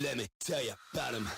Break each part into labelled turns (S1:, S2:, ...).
S1: Let me tell you about him.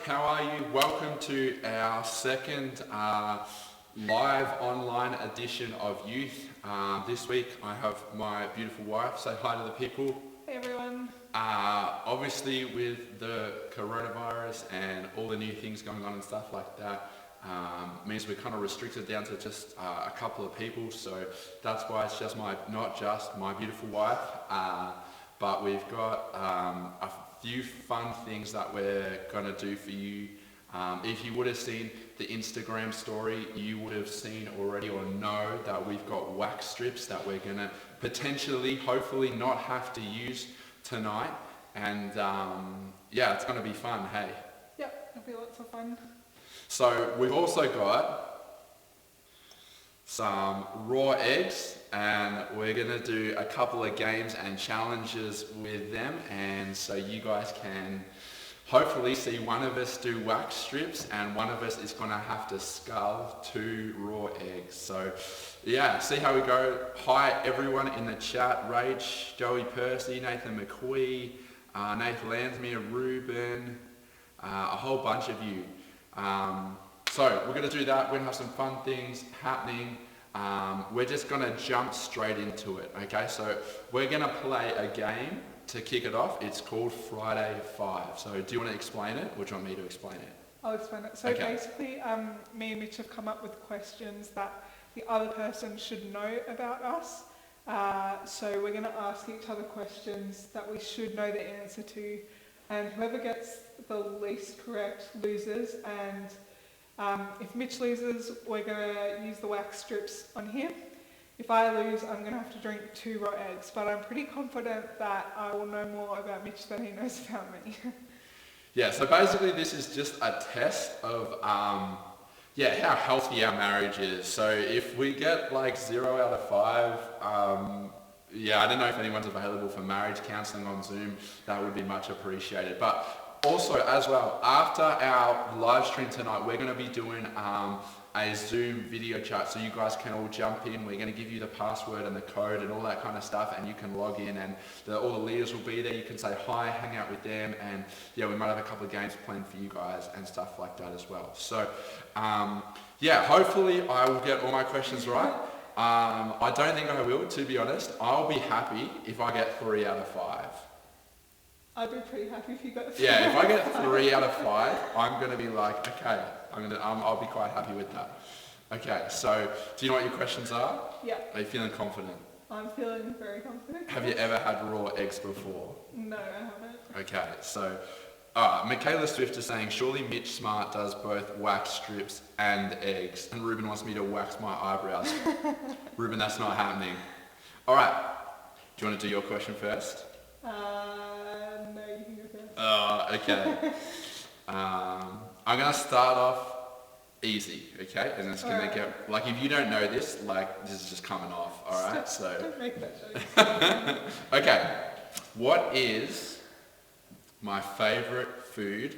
S2: How are you? Welcome to our second live online edition of Youth. This week I have my beautiful wife. Say hi to the people.
S3: Hey everyone.
S2: Obviously with the coronavirus and all the new things going on and stuff like that, means we're kind of restricted down to just a couple of people. So that's why it's just not just my beautiful wife, but we've got a few fun things that we're gonna do for you. If you would have seen the Instagram story, you would have seen already or know that we've got wax strips that we're gonna potentially, hopefully not have to use tonight. And yeah, it's gonna be fun, hey?
S3: Yep, it'll be lots of fun.
S2: So we've also got some raw eggs, and we're gonna do a couple of games and challenges with them, and so you guys can hopefully see one of us do wax strips and one of us is gonna have to scull 2 raw eggs. So yeah, see how we go. Hi everyone in the chat: Rach, Joey Percy, Nathan McQuee, Nathan Lansmere, Ruben, a whole bunch of you. So we're going to do that. We're going to have some fun things happening. We're just going to jump straight into it. Okay, so we're going to play a game to kick it off. It's called Friday 5. So do you want to explain it, or do you want me to explain it?
S3: I'll explain it. So basically, me and Mitch have come up with questions that the other person should know about us. So we're going to ask each other questions that we should know the answer to, and whoever gets the least correct loses. And if Mitch loses, we're going to use the wax strips on him. If I lose, I'm going to have to drink 2 raw eggs, but I'm pretty confident that I will know more about Mitch than he knows about me.
S2: Yeah, so basically this is just a test of yeah, how healthy our marriage is. So if we get like 0 out of 5, yeah, I don't know if anyone's available for marriage counselling on Zoom. That would be much appreciated. But also as well, after our live stream tonight, we're going to be doing a Zoom video chat, so you guys can all jump in. We're going to give you the password and the code and all that kind of stuff, and you can log in, and all the leaders will be there. You can say hi, hang out with them, and yeah, we might have a couple of games planned for you guys and stuff like that as well. So yeah, hopefully I will get all my questions right. I don't think I will, to be honest. I'll be happy if I get 3 out of 5.
S3: I'd be pretty happy if you got 3.
S2: Yeah, if I get 3 out of 5, I'm going to be like, okay, I'll be quite happy with that. Okay, so do you know what your questions are?
S3: Yeah.
S2: Are you feeling confident?
S3: I'm feeling very confident.
S2: Have you ever had raw eggs before?
S3: No, I haven't.
S2: Okay, so Michaela Swift is saying, surely Mitch Smart does both wax strips and eggs. And Ruben wants me to wax my eyebrows. Ruben, that's not happening. All right, do you want to do your question first?
S3: No, you can go first.
S2: Okay. I'm going to start off easy, okay? And it's going to get, like, if you don't know this, like, this is just coming off, all right?
S3: Don't make that joke.
S2: Okay, what is my favourite food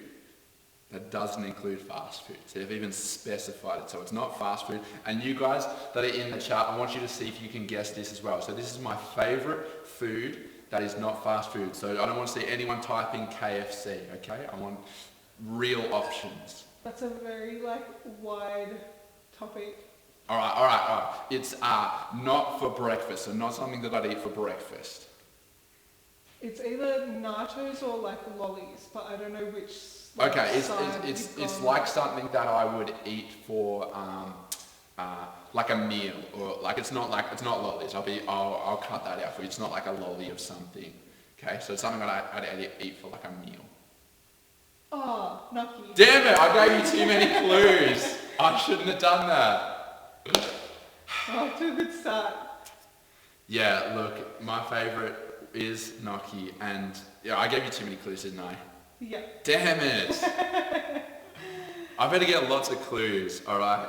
S2: that doesn't include fast food? So they've even specified it, so it's not fast food. And you guys that are in the chat, I want you to see if you can guess this as well. So this is my favourite food that is not fast food. So I don't want to see anyone typing KFC, okay? I want real options.
S3: That's a very, like, wide topic.
S2: All right. It's not for breakfast, so not something that I'd eat for breakfast.
S3: It's either nachos or, like, lollies, but I don't know which.
S2: Like, okay, it's like something that I would eat for like a meal, or like it's not lollies. I'll cut that out for you. It's not like a lolly of something. Okay, so it's something that I'd eat for like a meal.
S3: Oh, gnocchi.
S2: Damn it! I gave you too many clues. I shouldn't have done that.
S3: Oh, to a good start.
S2: Yeah, look, my favourite is gnocchi, and yeah, I gave you too many clues, didn't I?
S3: Yeah.
S2: Damn it! I better get lots of clues. All right.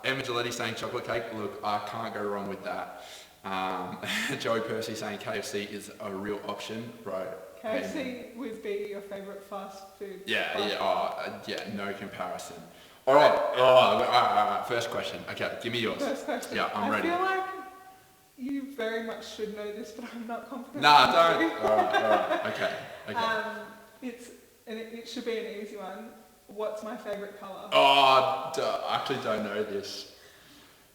S2: Emma Giletti saying chocolate cake. Look, I can't go wrong with that. Joey Percy saying KFC is a real option, bro.
S3: KFC would be your favourite fast food.
S2: Yeah. No comparison. All right. First question. Okay, give me yours.
S3: First question.
S2: Yeah, I'm ready.
S3: I feel like you very much should know this, but I'm not confident.
S2: Nah, don't. All right. Okay.
S3: It should be an easy one. What's my favourite colour?
S2: Oh, I actually don't know this.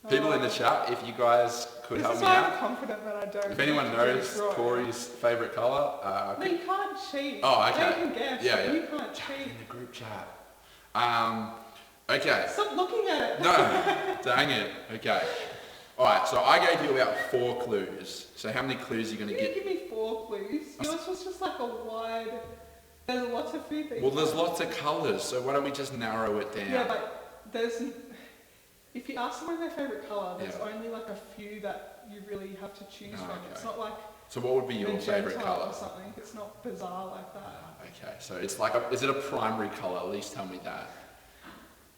S2: People in the chat, if you guys could help me out.
S3: I'm confident that I don't.
S2: If anyone knows Corey's favourite colour,
S3: no, you can't cheat.
S2: Oh, okay.
S3: They can guess.
S2: Yeah.
S3: You can't cheat.
S2: In the group chat. Okay.
S3: Stop looking at it.
S2: No, dang it. Okay. All right. So I gave you about 4 clues. So how many clues are you going to
S3: You
S2: get?
S3: didn't give me 4 clues. Yours was just like a wide. There's lots of food that.
S2: Well, there's lots of colours. So why don't we just narrow it down?
S3: Yeah, but there's. If you ask someone their favourite colour, there's
S2: Yeah.
S3: only like a few that you really have to choose from.
S2: Okay.
S3: It's not like
S2: So what would be your favourite
S3: magenta
S2: colour?
S3: or something. It's not bizarre like that.
S2: Okay. So it's like is it a primary colour? At least tell me that.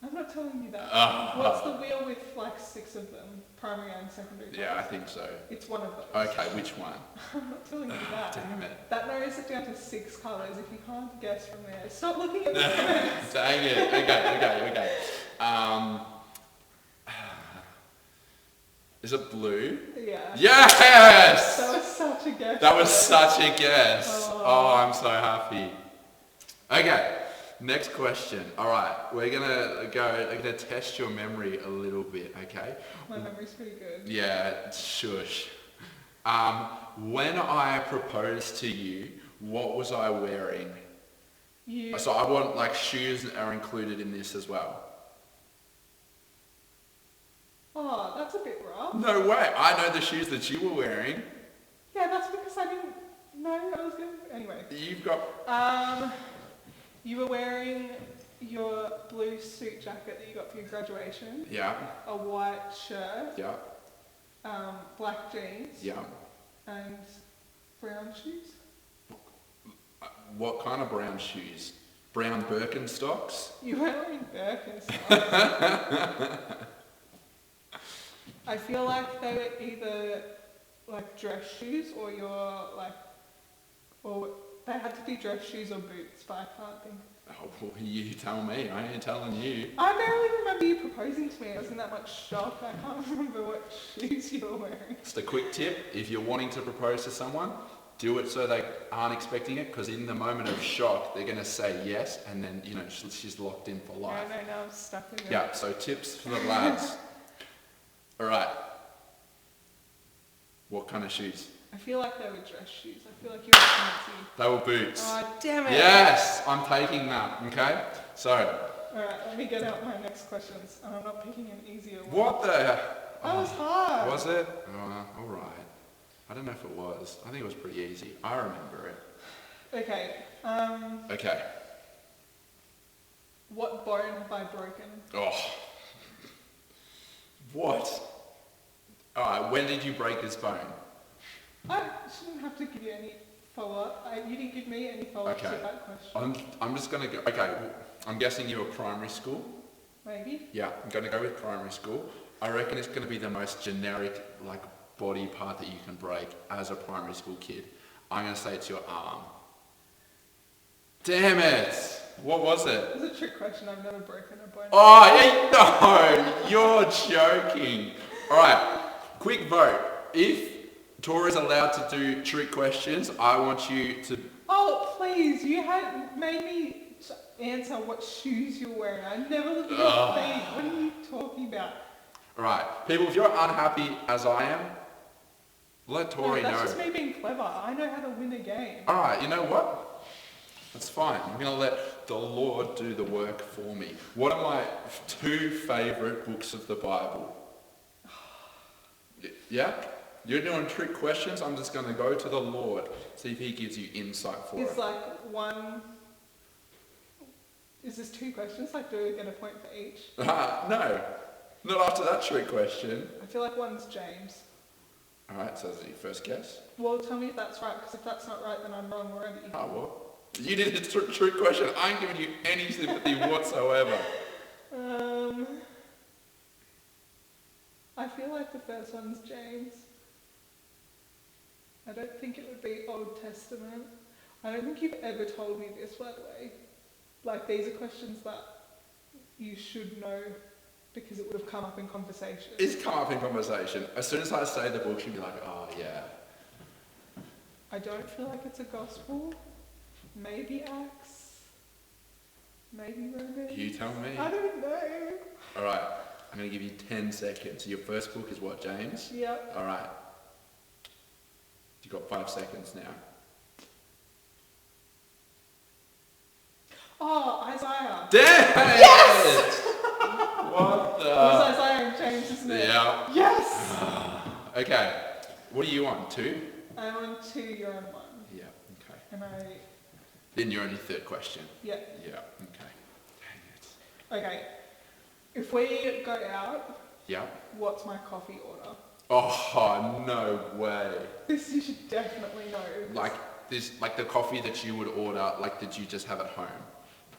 S3: I'm not telling you that.
S2: Oh.
S3: What's the wheel with like 6 of them? Primary and secondary colours?
S2: Yeah, I think so.
S3: It's one of those.
S2: Okay, which one?
S3: I'm not telling you that.
S2: Damn it.
S3: That narrows it down to 6 colours. If you can't guess from there, stop looking at the comments.
S2: Dang it. Okay. Is it blue?
S3: Yeah.
S2: Yes!
S3: That was such a guess.
S2: That was such a guess. Oh, I'm so happy. Okay, next question. All right, we're gonna test your memory a little bit, okay?
S3: My memory's pretty good.
S2: Yeah, shush. When I proposed to you, what was I wearing? So I want, like, shoes are included in this as well.
S3: Oh, that's a bit rough.
S2: No way. I know the shoes that you were wearing.
S3: Yeah, that's because I didn't know I was going to... Anyway.
S2: You've got...
S3: You were wearing your blue suit jacket that you got for your graduation.
S2: Yeah.
S3: A white shirt.
S2: Yeah.
S3: Black jeans.
S2: Yeah.
S3: And brown shoes.
S2: What kind of brown shoes? brown Birkenstocks.
S3: You weren't wearing Birkenstocks. I feel like they were either like dress shoes or or they had to be dress shoes or boots, but I can't think.
S2: Oh, well, you tell me. I ain't telling you.
S3: I barely remember you proposing to me. I was in that much shock. I can't remember what shoes you were wearing.
S2: Just a quick tip: if you're wanting to propose to someone, do it so they aren't expecting it, because in the moment of shock, they're going to say yes, and then, you know, she's locked in for life.
S3: No, now I'm stuck with it.
S2: Yeah, so tips for the lads. All right. What kind of shoes?
S3: I feel like they were dress shoes. I feel like you were fancy.
S2: They were boots.
S3: Oh, damn it.
S2: Yes, I'm taking that, okay? So.
S3: Alright, let me get out my next questions. And I'm not picking an easier one.
S2: What the?
S3: That was hard.
S2: Was it? Oh, alright. I don't know if it was. I think it was pretty easy. I remember it.
S3: Okay,
S2: Okay.
S3: what bone have I broken?
S2: Oh. What? Alright, when did you break this bone?
S3: I shouldn't have to give you any follow-up. You didn't give me any follow-up to that question.
S2: I'm just going to go... Okay, I'm guessing you were primary school?
S3: Maybe.
S2: Yeah, I'm going to go with primary school. I reckon it's going to be the most generic, like, body part that you can break as a primary school kid. I'm going to say it's your arm. Damn it! What was it?
S3: It was a trick question. I've never broken a bone.
S2: Oh, no! You're joking. All right, quick vote. If Tori's allowed to do trick questions, I want you to...
S3: Oh, please. You had made me answer what shoes you're wearing. I never looked at your feet. What are you talking about?
S2: All right, people, if you're unhappy as I am, let Tori know.
S3: That's just me being clever. I know how to win a game.
S2: All right, you know what? That's fine. I'm going to let the Lord do the work for me. What are my 2 favourite books of the Bible? Yeah? You're doing trick questions. I'm just going to go to the Lord, see if he gives you insight for it.
S3: It's like one... Is this 2 questions? Like, do I get a point for each?
S2: No. Not after that trick question.
S3: I feel like one's James.
S2: All right, so is it your first guess?
S3: Well, tell me if that's right, because if that's not right, then I'm wrong already.
S2: Oh, well. You did a trick question. I ain't giving you any sympathy whatsoever.
S3: I feel like the first one's James. I don't think it would be Old Testament. I don't think you've ever told me this, by the way. Like, these are questions that you should know because it would have come up in conversation.
S2: It's come up in conversation. As soon as I say the book, you'd be like, oh, yeah.
S3: I don't feel like it's a gospel. Maybe Acts. Maybe Romans.
S2: You tell me.
S3: I don't know.
S2: All right. I'm going to give you 10 seconds. Your first book is what, James?
S3: Yep.
S2: All right. You've got 5 seconds now.
S3: Oh, Isaiah.
S2: Damn!
S3: Yes!
S2: What the?
S3: It was Isaiah and James, isn't it?
S2: Yeah.
S3: Yes!
S2: Okay. What are you on? 2?
S3: I'm on 2, you're on 1.
S2: Yeah. Okay.
S3: And
S2: Then you're on your third question.
S3: Yeah.
S2: Yeah. Okay. Dang it.
S3: Okay. If we go out,
S2: Yeah.
S3: what's my coffee order?
S2: Oh, no way.
S3: This you should definitely know.
S2: Like the coffee that you would order, like, did you just have at home?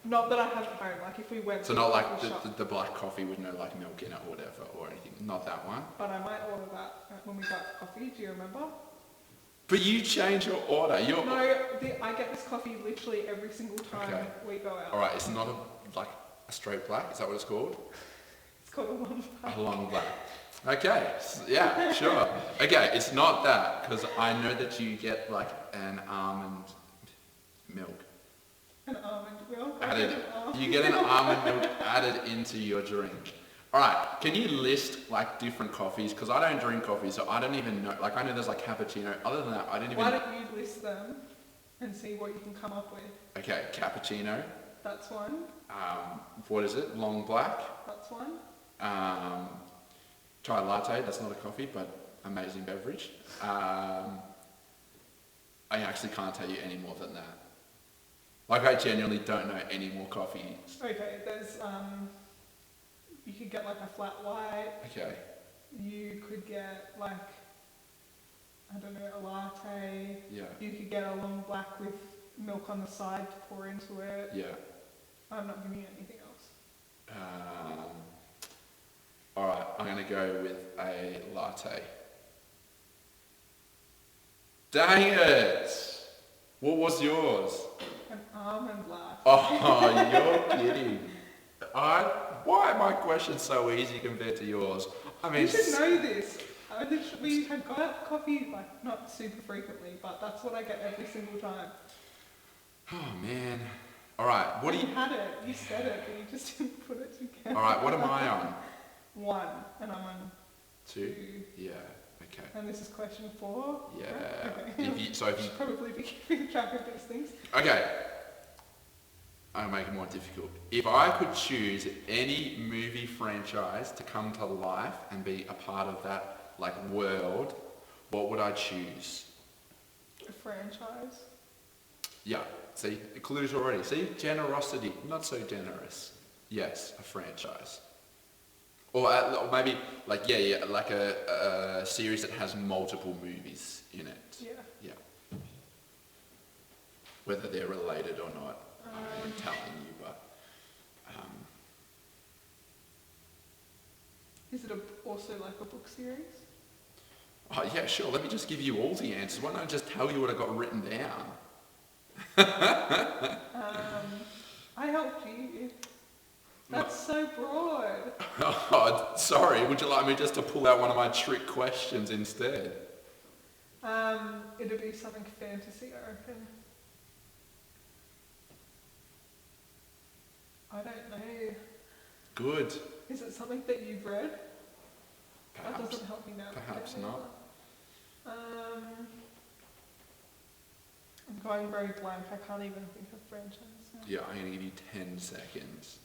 S3: Not that I have at home, like if we went
S2: So
S3: to
S2: not
S3: a
S2: like
S3: coffee shop.
S2: the black coffee with no like milk in it or whatever or anything. Not that one.
S3: But I might order that when we got coffee, do you remember?
S2: But you change your order.
S3: I get this coffee literally every single time we go out.
S2: Alright, it's not a straight black, is that what it's called?
S3: It's called a long black.
S2: A long black. Okay, yeah, sure. Okay, it's not that, because I know that you get like an almond milk.
S3: An almond milk?
S2: You get an almond milk added into your drink. Alright, can you list like different coffees? Because I don't drink coffee, so I don't even know. Like I know there's like cappuccino. Other than that, I don't even
S3: Why don't you list them and see what you can come up with?
S2: Okay, cappuccino.
S3: That's one.
S2: What is it? Long black.
S3: That's one.
S2: Chai latte. That's not a coffee, but amazing beverage. I actually can't tell you any more than that. Like I genuinely don't know any more coffees.
S3: Okay, there's you could get like a flat white.
S2: Okay.
S3: You could get like, I don't know, a latte.
S2: Yeah.
S3: You could get a long black with milk on the side to pour into it.
S2: Yeah.
S3: I'm not giving you anything else.
S2: Alright, I'm going to go with a latte. Dang it! What was yours?
S3: An almond latte.
S2: Oh, you're kidding. Why are my questions so easy compared to yours? I mean,
S3: You should know this. We had coffee, like, not super frequently, but that's what I get every single time.
S2: oh man. Alright, what do you...
S3: had it, you said it, but you just didn't put it together.
S2: Alright, what am I on?
S3: 1, and I'm on
S2: 2?
S3: 2.
S2: Yeah, okay.
S3: And this is question 4?
S2: Yeah.
S3: Okay.
S2: If you
S3: should probably be keeping track of these things.
S2: Okay. I'll make it more difficult. If I could choose any movie franchise to come to life and be a part of that, like, world, what would I choose?
S3: A franchise?
S2: Yeah. See, the clues already. See, generosity, not so generous. Yes, a franchise. Or maybe, like, like a series that has multiple movies in it.
S3: Yeah.
S2: Yeah. Whether they're related or not, I'm telling you, but...
S3: Is it also like a book series?
S2: Oh, yeah, sure. Let me just give you all the answers. Why don't I just tell you what I got written down?
S3: I helped you. That's so broad.
S2: Oh, sorry. Would you like me just to pull out one of my trick questions instead?
S3: It'd be something fantasy, I reckon. I don't know.
S2: Good.
S3: Is it something that you've read? That
S2: Perhaps.
S3: doesn't help me now.
S2: Perhaps not.
S3: I'm going very blank. I can't even think of franchise now.
S2: Yeah, I'm going to give you 10 seconds.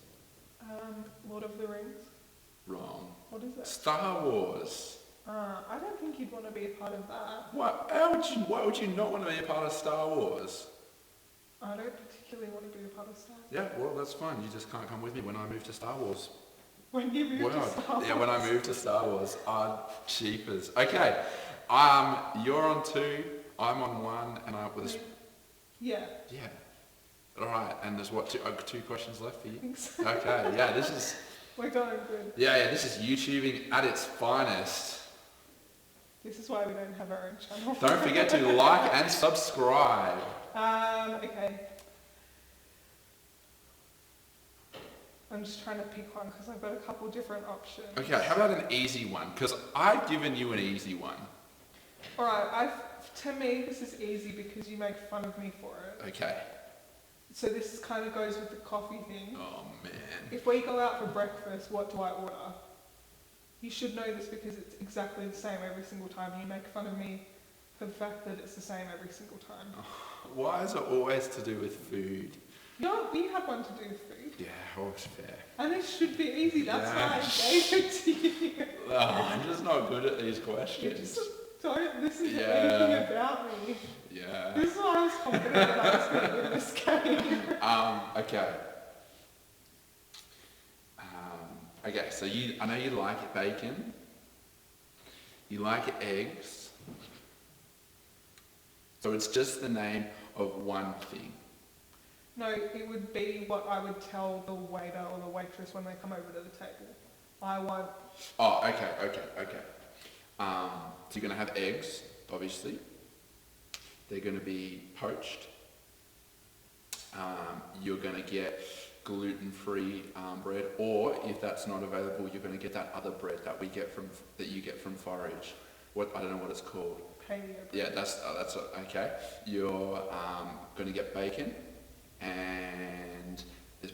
S3: Lord of the Rings.
S2: Wrong.
S3: What is that?
S2: Star Wars.
S3: I don't think you'd want to be a part of that.
S2: Why would you not want to be a part of Star Wars?
S3: I don't particularly want to be a part of Star Wars.
S2: Yeah, well, that's fine. You just can't come with me when I move to Star Wars.
S3: When you move to Star Wars?
S2: Yeah, when I move to Star Wars. Cheapers. Okay. You're on 2, I'm on 1, and I'm with a...
S3: Yeah.
S2: Yeah. All right, and there's what, 2 questions left for you?
S3: I think so.
S2: Okay, yeah, this is...
S3: We're going good.
S2: Yeah, this is YouTubing at its finest.
S3: This is why we don't have our own channel.
S2: Don't forget to like and subscribe.
S3: Okay. I'm just trying to pick one because I've got a couple different options.
S2: Okay, how about an easy one? Because I've given you an easy one.
S3: Alright, to me this is easy because you make fun of me for it.
S2: Okay.
S3: So this kind of goes with the coffee thing.
S2: Oh, man.
S3: If we go out for breakfast, what do I order? You should know this because it's exactly the same every single time. You make fun of me for the fact that it's the same every single time.
S2: Why is it always to do with food?
S3: We had one to do with food.
S2: Yeah, well, it's fair.
S3: And it should be easy, that's
S2: Yeah.
S3: why I gave it to you.
S2: Oh, I'm just not good at these
S3: You
S2: questions.
S3: just don't listen to
S2: Yeah.
S3: anything about me.
S2: Yeah.
S3: This is why I was confident that I was going to win this game.
S2: Okay. Okay, so I know you like bacon. You like eggs. So it's just the name of one thing.
S3: No, it would be what I would tell the waiter or the waitress when they come over to the table. I want...
S2: Oh, okay. So you're going to have eggs, obviously. They're going to be poached. You're going to get gluten-free bread, or if that's not available, you're going to get that other bread that you get from Forage. I don't know what it's called.
S3: Paleo bread.
S2: Yeah, that's okay. You're going to get bacon, and there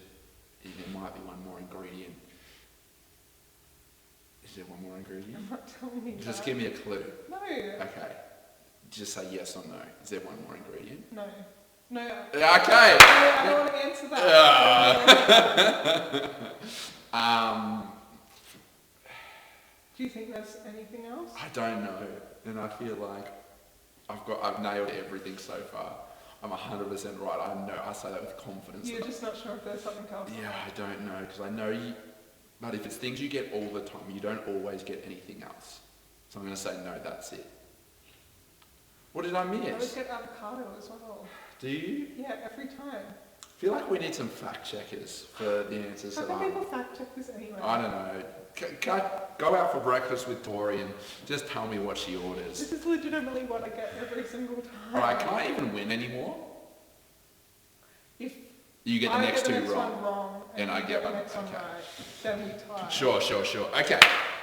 S2: might be one more ingredient. Is there one more ingredient?
S3: I'm not telling you
S2: Just
S3: that.
S2: give me a clue.
S3: No.
S2: Okay. Just say yes or no. Is there one more ingredient?
S3: No. No.
S2: Okay.
S3: I don't want to answer that. Do you think there's anything else?
S2: I don't know, and I feel like I've nailed everything so far. I'm 100% right. I know. I say that with confidence.
S3: You're just not sure if there's something else.
S2: Yeah, I don't know, because I know you. But if it's things you get all the time, you don't always get anything else. So I'm going to say no. That's it. What did I miss?
S3: I always get avocado as well.
S2: Do you?
S3: Yeah, every time.
S2: feel like we need some fact checkers for the answers.
S3: How can people fact check this anyway?
S2: I don't know. Can I go out for breakfast with Tori and just tell me what she orders?
S3: This is legitimately what I get every single time.
S2: Alright, can I even win anymore?
S3: If
S2: You get the next two
S3: one
S2: wrong.
S3: wrong and
S2: I
S3: you
S2: get
S3: the
S2: one.
S3: next one
S2: Okay.
S3: right, then we tie.
S2: Sure. Okay.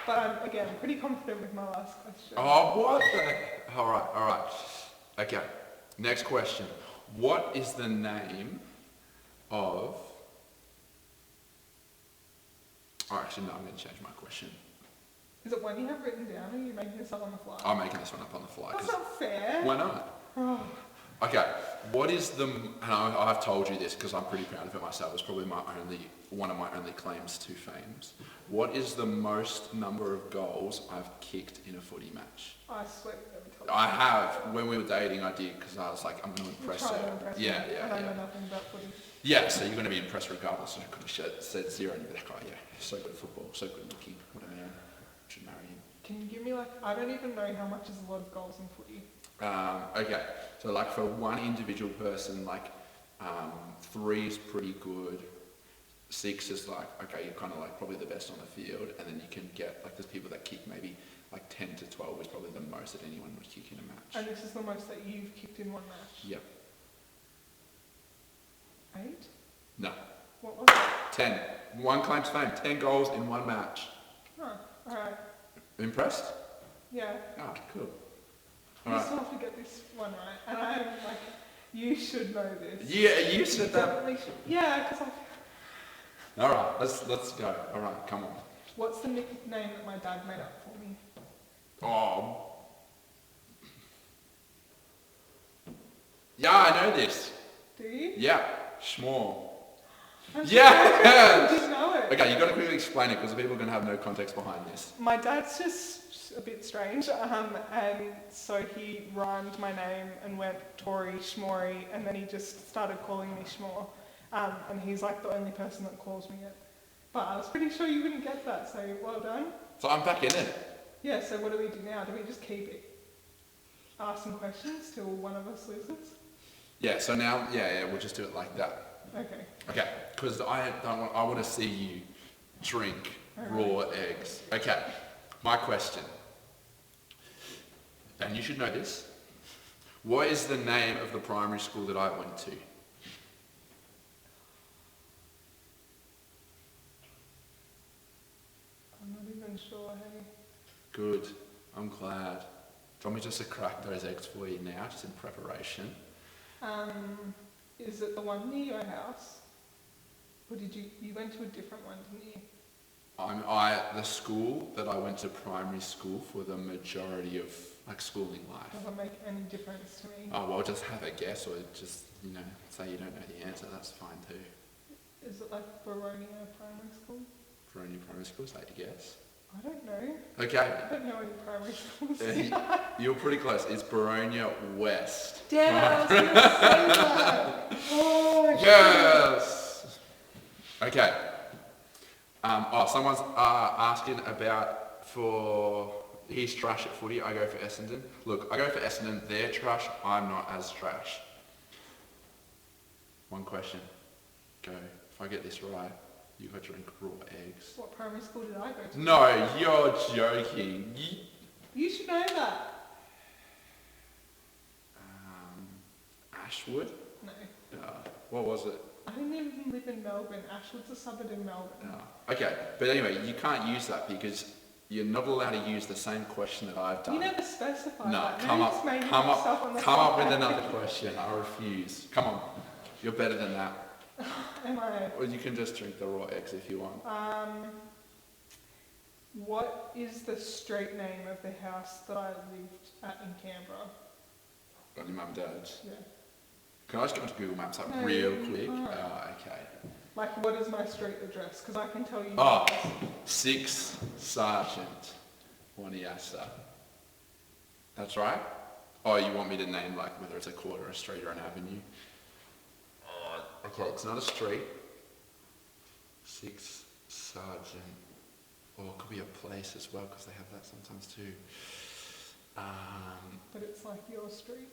S3: But I'm, again, pretty confident with my last question.
S2: Oh, what the? Alright. Okay. Next question. What is the name of... Oh, actually, no, I'm going to change my question.
S3: Is it one you have written down, or are you making this up on the fly?
S2: I'm making this one up on the fly.
S3: That's not fair.
S2: Why not?
S3: Oh.
S2: Okay, what is the... And I've told you this because I'm pretty proud of it myself. It's probably one of my only claims to fame. What is the most number of goals I've kicked in a footy match?
S3: I swear I've never told you.
S2: I have. When we were dating, I did because I was like, I'm going to impress
S3: Trying
S2: her.
S3: to impress
S2: Yeah.
S3: me, and I know nothing about footy.
S2: Yeah, so you're going to be impressed regardless. I could have said zero and you'd be like, oh yeah, so good at football, so good looking, what a man, should marry him.
S3: Can you give me I don't even know how much is a lot of goals in footy.
S2: Okay, so like for one individual person, 3 is pretty good, 6 is like, okay, you're kind of like probably the best on the field, and then you can get, there's people that kick maybe 10 to 12 is probably the most that anyone would kick in a match.
S3: And this is the most that you've kicked in one match?
S2: Yep.
S3: 8?
S2: No.
S3: What was it?
S2: 10. One claim to fame, 10 goals in one match.
S3: Oh, alright.
S2: Impressed?
S3: Yeah.
S2: Oh, cool.
S3: You
S2: Alright.
S3: still have to get this one right. And I'm like, you should know this.
S2: Yeah, you said that.
S3: Definitely should. Yeah, because
S2: Alright, let's go. Alright, come on.
S3: What's the nickname that my dad made up for me?
S2: Oh. Yeah, I know this.
S3: Do you?
S2: Yeah, Schmore.
S3: I'm
S2: Yeah!
S3: I didn't know it.
S2: Okay, you've got to quickly explain it because the people are going to have no context behind this.
S3: My dad's just a bit strange, and so he rhymed my name and went Tori Schmori, and then he just started calling me Schmore, and he's like the only person that calls me it. But I was pretty sure you wouldn't get that, so well done.
S2: So I'm back in it.
S3: Yeah, so what do we do now? Do we just keep it? Asking questions till one of us loses?
S2: Yeah, so now, we'll just do it like that.
S3: Okay.
S2: Okay, because I want to see you drink raw eggs. Okay, my question, and you should know this. What is the name of the primary school that I went to?
S3: I'm not even sure, hey.
S2: Good, I'm glad. Do you want me just to crack those eggs for you now, just in preparation?
S3: Is it the one near your house? Or did you went to a different one, didn't you?
S2: The school that I went to primary school for the majority of schooling life.
S3: Doesn't make any difference to me.
S2: Oh, well, just have a guess or just, say you don't know the answer, that's fine too.
S3: Is it like Baronia Primary School?
S2: Veronia Primary School, is that your guess?
S3: I don't know.
S2: Okay.
S3: I don't know any primary schools.
S2: You're pretty close. It's Baronia West.
S3: Damn it, I was going to say that. Oh,
S2: Yes! Okay. Someone's asking about he's trash at footy, I go for Essendon. Look, I go for Essendon, they're trash, I'm not as trash. One question. Go. If I get this right, you got to drink raw eggs.
S3: What primary school did I go to?
S2: No, you're joking.
S3: You should know that.
S2: Ashwood?
S3: No.
S2: What was it?
S3: I didn't even live in Melbourne. Ashwood's a suburb in Melbourne.
S2: Okay, but anyway, you can't use that because you're not allowed to use the same question that I've done.
S3: You never specified
S2: No,
S3: that.
S2: come
S3: Now you
S2: up,
S3: just made
S2: come
S3: stuff on the
S2: up, come up
S3: fly.
S2: with another question. I refuse. Come on, you're better than that.
S3: Am I?
S2: Or you can just drink the raw eggs if you want.
S3: What is the street name of the house that I lived at in Canberra?
S2: Got your mum and dad's.
S3: Yeah.
S2: Can I just go into Google Maps
S3: No,
S2: real
S3: you
S2: quick?
S3: can't.
S2: Okay.
S3: Like, what is my street address? Because I can tell you.
S2: Oh,
S3: guys.
S2: 6 Sergeant Waniasa. That's right? Oh, you want me to name whether it's a court or a street or an avenue? Okay, it's not a street. 6 Sergeant. Or it could be a place as well, because they have that sometimes too.
S3: But it's like your street.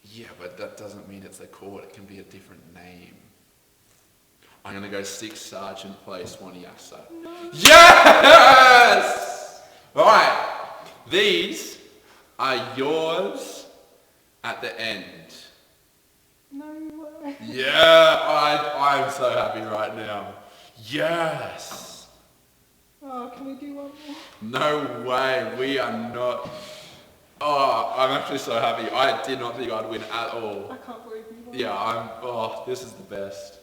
S2: Yeah, but that doesn't mean it's a court. It can be a different name. I'm going to go 6 Sergeant Place Waniasa.
S3: No.
S2: Yes! Alright, these are yours at the end.
S3: No way.
S2: Yeah, I'm so happy right now. Yes!
S3: Oh, can we do one more?
S2: No way, we are not. Oh, I'm actually so happy. I did not think I'd win at all.
S3: I can't believe you won.
S2: Yeah, this is the best.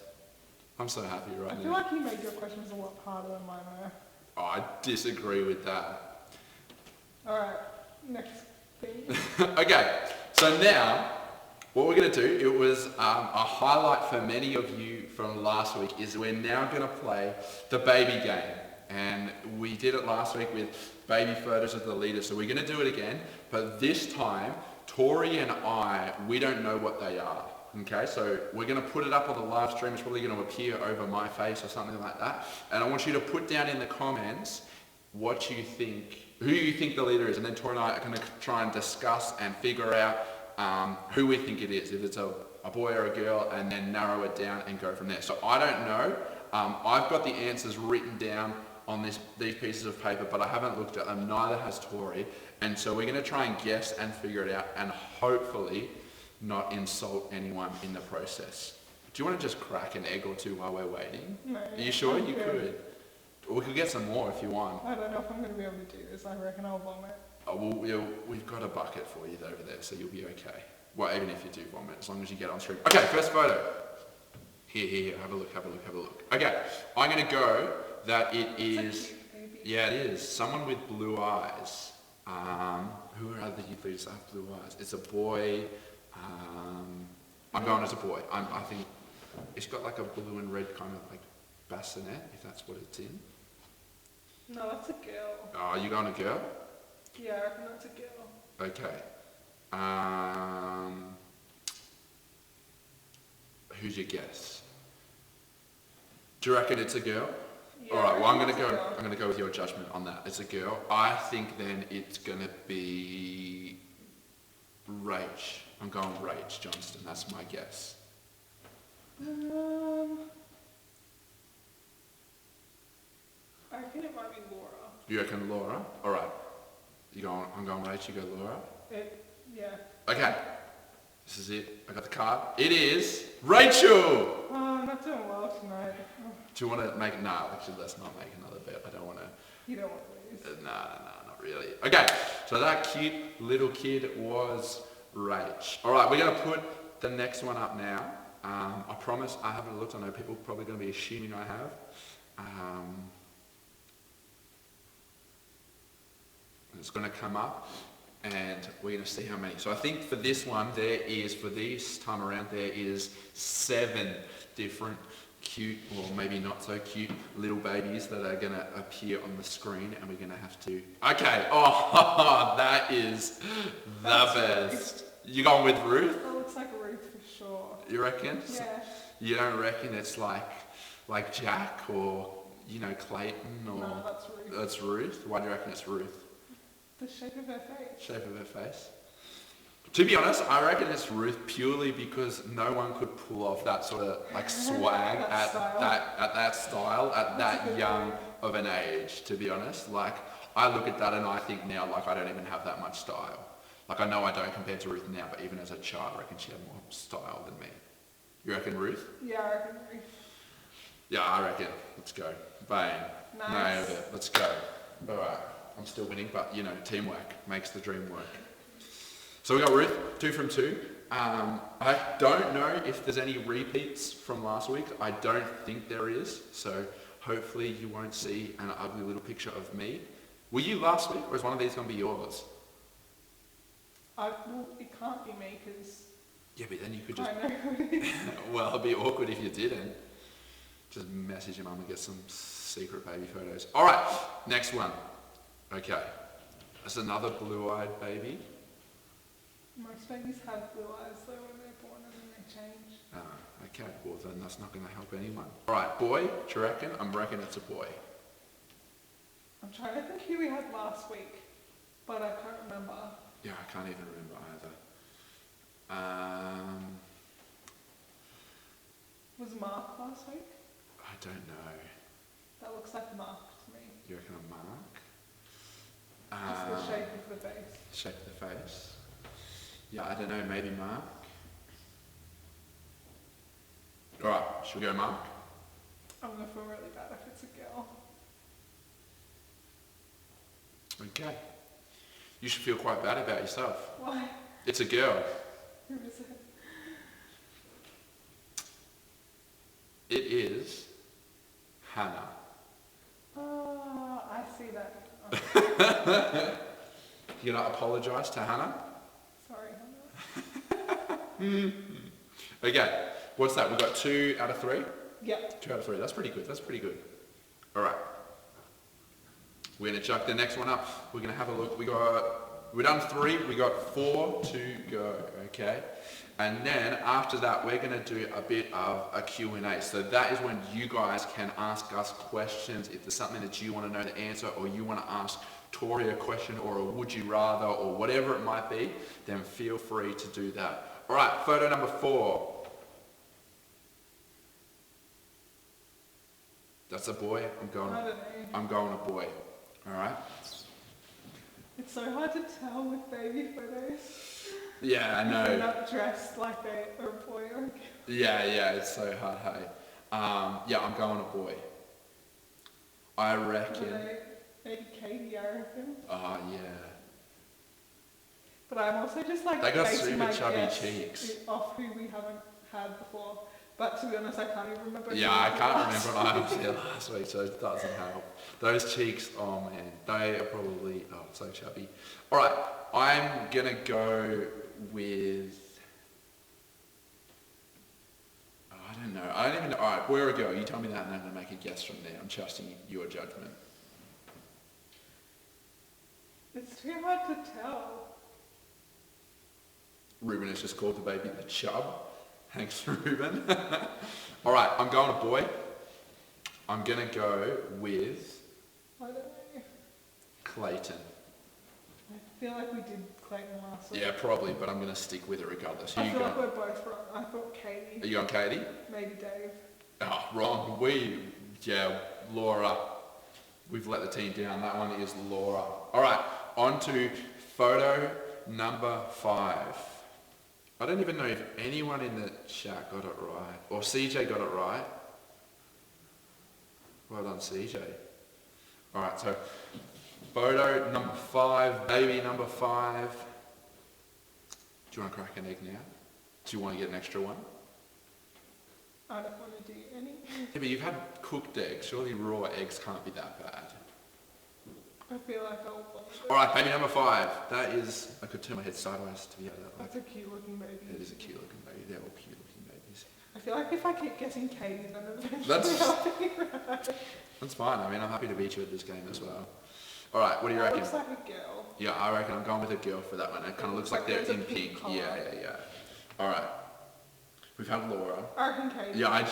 S2: I'm so happy right
S3: I
S2: now.
S3: feel like you made your questions a lot harder than mine were.
S2: Oh, I disagree with that.
S3: Alright, next thing.
S2: Okay, so now, what we're going to do, it was a highlight for many of you from last week, is we're now going to play the baby game. And we did it last week with baby photos of the leaders, so we're going to do it again, but this time, Tori and we don't know what they are. Okay, so we're going to put it up on the live stream. It's probably going to appear over my face or something like that. And I want you to put down in the comments what you think, who you think the leader is. And then Tori and I are going to try and discuss and figure out who we think it is, if it's a boy or a girl, and then narrow it down and go from there. So I don't know. I've got the answers written down on these pieces of paper, but I haven't looked at them. Neither has Tori. And so we're going to try and guess and figure it out, and hopefully not insult anyone in the process. Do you want to just crack an egg or two while we're waiting?
S3: No.
S2: Are you sure? You could. Or we could get some more if you want.
S3: I don't know if I'm going to be able to do this. I reckon I'll vomit.
S2: Oh, well, we've got a bucket for you over there, so you'll be okay. Well, even if you do vomit, as long as you get on stream. Okay, first photo. Here. Have a look. Okay, I'm going to go that it is... Yeah, it is. Someone with blue eyes. Who are other youth leaders that have blue eyes? It's a boy. I'm going as a boy. I think it's got like a blue and red kind of like bassinet, if that's what it's in.
S3: No, that's a girl.
S2: Oh, are you going a girl?
S3: Yeah, I reckon that's a girl.
S2: Okay. Who's your guess? Do you reckon it's a girl?
S3: Yeah,
S2: all right. Well, I'm
S3: it's a girl.
S2: gonna go with your judgment on that. It's a girl. I think then it's gonna be Rach. I'm going Rach Johnston. That's my guess.
S3: I reckon it might be Laura.
S2: You reckon Laura? All right. I'm going Rach. You go Laura.
S3: Yeah.
S2: Okay. This is it. I got the card. It is Rachel.
S3: Oh, I'm not doing well tonight. Oh,
S2: Do you want to make? Nah, actually, let's not make another bet. I don't want to.
S3: you don't want to lose.
S2: Nah, not really. Okay, so that cute little kid was Rach. All right, we're going to put the next one up now. I promise I haven't looked. I know people are probably going to be assuming I have. It's going to come up, and we're going to see how many. So I think for this one, for this time around, there is 7 different cute, or maybe not so cute, little babies that are going to appear on the screen, and we're going to have to... Okay, that is the best.
S3: Ruth.
S2: You going with Ruth?
S3: That looks like Ruth for sure.
S2: You reckon?
S3: Yeah.
S2: You don't reckon it's like Jack or, Clayton or...
S3: No, that's Ruth.
S2: That's Ruth? Why do you reckon it's Ruth?
S3: The shape of her face.
S2: Shape of her face. To be honest, I reckon it's Ruth purely because no one could pull off that sort of swag at that style at that young of an age, to be honest. I look at that and I think now I don't even have that much style. I know I don't compared to Ruth now, but even as a child I reckon she had more style than me. You reckon Ruth?
S3: Yeah, I reckon Ruth.
S2: Yeah, I reckon. Let's go. Bang.
S3: Nice.
S2: Nailed it. Let's go. Alright. I'm still winning, but teamwork makes the dream work. So we got Ruth, 2 from 2. I don't know if there's any repeats from last week. I don't think there is. So hopefully you won't see an ugly little picture of me. Were you last week, or is one of these going to be yours?
S3: Well, it can't be me because...
S2: Yeah, but then you could just...
S3: I know.
S2: Well, it'd be awkward if you didn't. Just message your mum and get some secret baby photos. All right, next one. Okay, that's another blue-eyed baby.
S3: Most babies have blue eyes though when they're born and then they change.
S2: Okay, well then that's not going to help anyone. All right, boy, do you reckon? I'm reckon it's a boy.
S3: I'm trying to think who we had last week, but I can't remember.
S2: Yeah, I can't even remember either.
S3: Was Mark last week?
S2: I don't know.
S3: That looks like Mark to me.
S2: You reckon a mark?
S3: Just the shape of the face.
S2: Shape of the face. Yeah, I don't know, maybe Mark. Alright, should we go Mark?
S3: I'm gonna feel really bad if it's a girl.
S2: Okay. You should feel quite bad about yourself.
S3: Why?
S2: It's a girl.
S3: Who is it?
S2: It is Hannah.
S3: Oh, I see that.
S2: You gonna apologise to Hannah?
S3: Sorry, Hannah.
S2: Okay, what's that? We got 2 out of 3?
S3: Yep.
S2: 2 out of 3, that's pretty good, that's pretty good. Alright. We're gonna chuck the next one up. We're gonna have a look. We've done 3, we got 4 to go, okay? And then after that, we're gonna do a bit of a Q&A. So that is when you guys can ask us questions. If there's something that you wanna know the answer, or you wanna ask Tori a question, or a would you rather, or whatever it might be, then feel free to do that. All right, photo number 4. That's a boy.
S3: I don't know.
S2: I'm going a boy. All right.
S3: It's so hard to tell with baby photos.
S2: Yeah, I know.
S3: If they're not dressed like they are a boy or a girl.
S2: Yeah, it's so hard, hey. Yeah, I'm going a boy. I reckon.
S3: Maybe Katie, I reckon.
S2: Oh, yeah.
S3: But I'm also just like
S2: They got
S3: basing
S2: super
S3: my
S2: chubby
S3: guess
S2: cheeks.
S3: off who we haven't had before. But to be honest, I can't even remember.
S2: Yeah, I can't remember what I was here last week, so it doesn't help. Those cheeks, oh man, they are probably, so chubby. All right, I'm gonna go with, I don't know. I don't even know. All right, boy or girl? You tell me that and I'm gonna make a guess from there. I'm trusting your judgment.
S3: It's too hard to tell.
S2: Ruben has just called the baby the chub. Thanks, Ruben. All right, I'm going a boy. I'm going to go with
S3: I don't know.
S2: Clayton.
S3: I feel like we did Clayton last week.
S2: Yeah, probably, but I'm going to stick with it regardless. Who
S3: I
S2: you
S3: feel
S2: going?
S3: like we're both wrong. I thought Katie.
S2: Are you on Katie?
S3: Maybe Dave.
S2: Oh, wrong. Laura. We've let the team down. That one is Laura. All right, on to photo number 5. I don't even know if anyone in the chat got it right. Or CJ got it right. Well done, CJ. Alright, so photo number 5, baby number 5. Do you want to crack an egg now? Do you want to get an extra one?
S3: I don't want to do any.
S2: Yeah, but you've had cooked eggs. Surely raw eggs can't be that bad.
S3: I feel like I'll want to.
S2: Alright, baby number 5. That is, I could turn my head sideways to be able to.
S3: That's a cute looking baby.
S2: It is a cute looking baby. They're all cute looking babies.
S3: I feel like if I keep getting Katie, then eventually
S2: That's-
S3: I'll be right.
S2: That's fine. I mean, I'm happy to beat you at this game as well. Alright, what do you
S3: That
S2: reckon?
S3: looks like a girl.
S2: Yeah, I reckon I'm going with a girl for that one. It kind of looks like they're
S3: There's a
S2: in
S3: pink
S2: pink.
S3: colour.
S2: Yeah. Alright. We've had Laura.
S3: I reckon Katie.
S2: I'm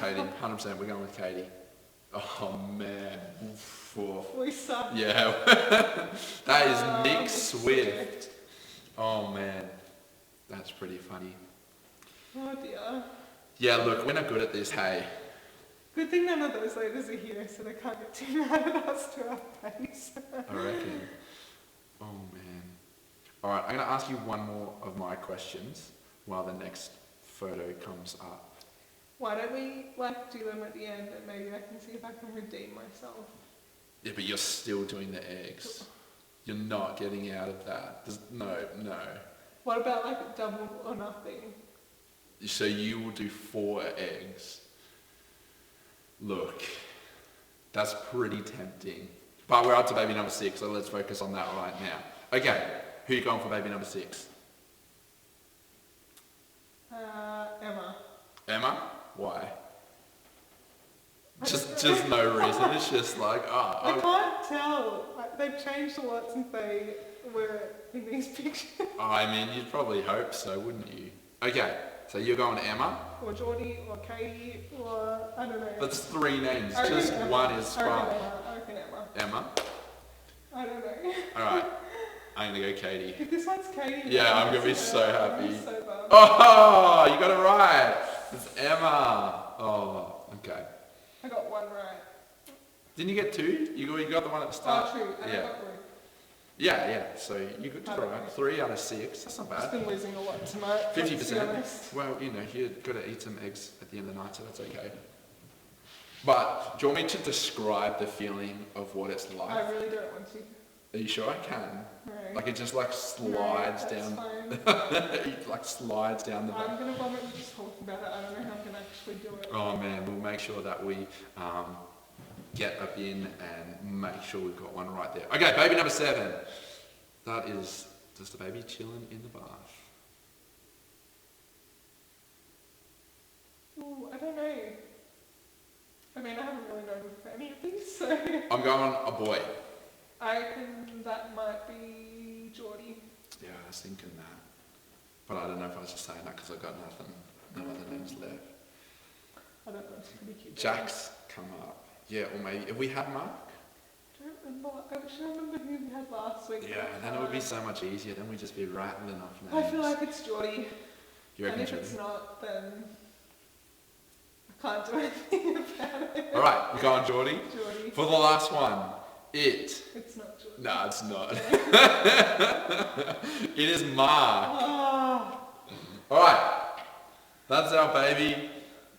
S2: Katie. 100%. We're going with Katie. Oh, man. Oof.
S3: We suck.
S2: Yeah. That is Nick
S3: I'm
S2: Swift. Oh, man. That's pretty funny.
S3: Oh dear.
S2: Yeah, look, we're not good at this, hey.
S3: Good thing none of those ladies are here, so they can't get too mad at us to our face.
S2: I reckon. Oh, man. Alright, I'm going to ask you one more of my questions while the next photo comes up.
S3: Why don't we do them at the end, and maybe I can see if I can redeem myself.
S2: Yeah, but you're still doing the eggs. You're not getting out of that. No.
S3: What about double or nothing?
S2: So you will do 4 eggs. Look, that's pretty tempting. But we're up to baby number 6, so let's focus on that right now. Okay, who are you going for baby number 6?
S3: Emma.
S2: Emma? Why? Just no reason. It's just like,
S3: I can't tell. They've changed a lot since they were in these pictures.
S2: I mean, you'd probably hope so, wouldn't you? Okay, so you're going Emma?
S3: Or Geordie, or Katie, or I don't know.
S2: That's 3 names.
S3: I reckon
S2: Just
S3: Emma.
S2: one is fine.
S3: I reckon Emma.
S2: Emma?
S3: I don't know.
S2: Alright. I'm going to go Katie.
S3: If this one's Katie,
S2: Yeah, I'm going to be so happy.
S3: I'm so bummed.
S2: Oh, you got it right. It's Emma. Oh, okay.
S3: I got one right.
S2: Didn't you get two? You got the one at the start.
S3: Oh, true. And
S2: Yeah.
S3: I got Ruth.
S2: Yeah. So you got right. 3 out of 6. That's not
S3: I've
S2: bad.
S3: been losing a lot tonight.
S2: 50%. Well, you've got to eat some eggs at the end of the night, so that's okay. But do you want me to describe the feeling of what it's like?
S3: I really don't want to.
S2: Are you sure I can?
S3: No.
S2: Like it just like slides down.
S3: Fine.
S2: It like slides down the.
S3: I'm gonna vomit just talking about it. I don't know how I'm gonna actually do it.
S2: Oh man, we'll make sure that we get a bin and make sure we've got one right there. Okay, baby number 7. That is just a baby chilling in the bath.
S3: Ooh, I don't know. I mean, I haven't really known for any of these, so.
S2: I'm going a boy.
S3: I reckon that might be Geordie.
S2: Yeah, I was thinking that. But I don't know if I was just saying that because I've got no other names left.
S3: I don't know, it's pretty cute.
S2: Jack's come up. Yeah, or maybe, have we had Mark?
S3: I don't remember. I wish I remember who we had last week.
S2: Yeah, then it would be so much easier. Then we'd just be rattling off names.
S3: I feel like it's Geordie.
S2: You reckon
S3: And if
S2: Geordie?
S3: it's not, then I can't do anything about it.
S2: Alright, we're going Geordie.
S3: Geordie.
S2: For the last one,
S3: It's not Geordie.
S2: No, it's not. It is Mark.
S3: Oh.
S2: Alright, that's our baby